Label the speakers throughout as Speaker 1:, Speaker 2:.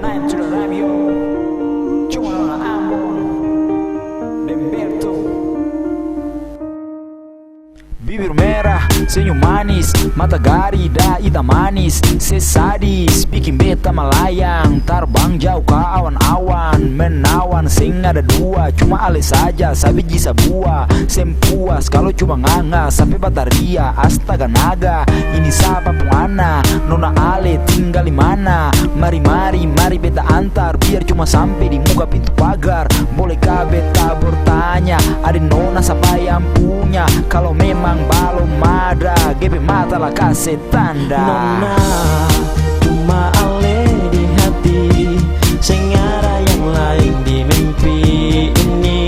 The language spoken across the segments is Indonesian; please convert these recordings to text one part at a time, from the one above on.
Speaker 1: Night to the radio, cuma nona Ambon, Bemberto. Bibir merah, senyum manis, mata garida, hitam manis, sesadis, bikin beta melayang, terbang jauh ke awan-awan, menawan, sing ada dua, cuma ale saja, sabiji sabua, sempuas, kalau cuma nganga, sampai bataria, astaga naga, ini siapa pungana, nona ale tinggal di mana, mari beta antar, biar cuma sampai di muka pintu pagar, bolehkah beta bertanya, ada nona siapa yang punya, kalau memang belum ada, GP mata lah kasih tanda.
Speaker 2: Nona, cuma ale di hati, sing ada yang lain di mimpi ini.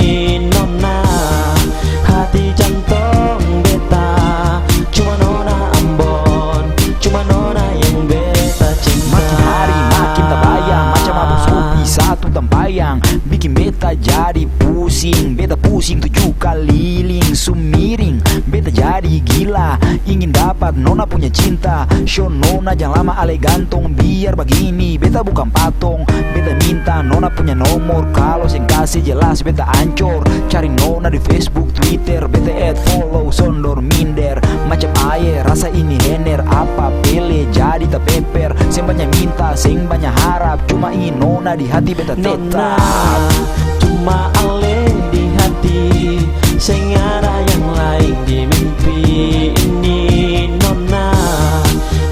Speaker 2: Nona, hati jantung beta, cuma nona Ambon, cuma nona yang beta cinta.
Speaker 1: Makin hari makin tak bayang, macam abang Sopi satu tampayang, bikin beta jadi pusing, beta pusing 7 keliling, sumiring, beta jadi gila, ingin dapat nona punya cinta. Show nona jangan lama ale gantung, biar begini beta bukan patung, beta minta nona punya nomor, kalau sing kasih jelas beta ancor. Cari nona di Facebook, Twitter, beta add follow, sondor minder, macam air rasa ini hener, apa pele jadi tak peper, sing banyak minta, sing banyak harap, cuma ingin nona di hati beta tetap.
Speaker 2: Nona, cuma ale di hati, sing ada yang lain di mimpi ini. Nona,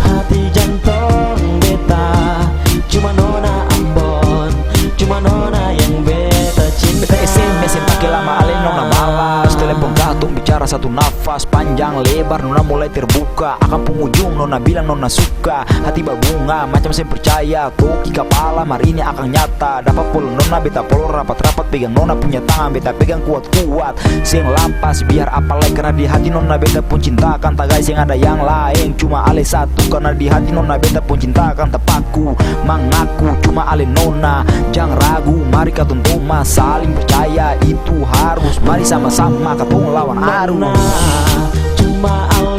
Speaker 2: hati jantung beta, cuma nona Ambon, cuma nona yang beta cinta.
Speaker 1: Beta SMS yang pakai lama ale nona balas, telepon gatung bicara satu nafas, panjang lebar nona mulai terbuka, akan penghujung nona bilang nona suka, hati berbunga macam saya percaya, toki kepala hari ini akan nyata, dapat polo nona beta polo rapat-rapat, pegang nona punya tangan beta pegang kuat-kuat, sing lampas biar apa lagi, karena di hati nona beta pun cintakan, tak guys yang ada yang lain, cuma ale satu, karena di hati nona beta pun cintakan, tepaku mengaku cuma ale nona, jangan ragu, mari katong toma saling percaya, itu harus, mari sama-sama katong lawan arus.
Speaker 2: Nona, cuma ale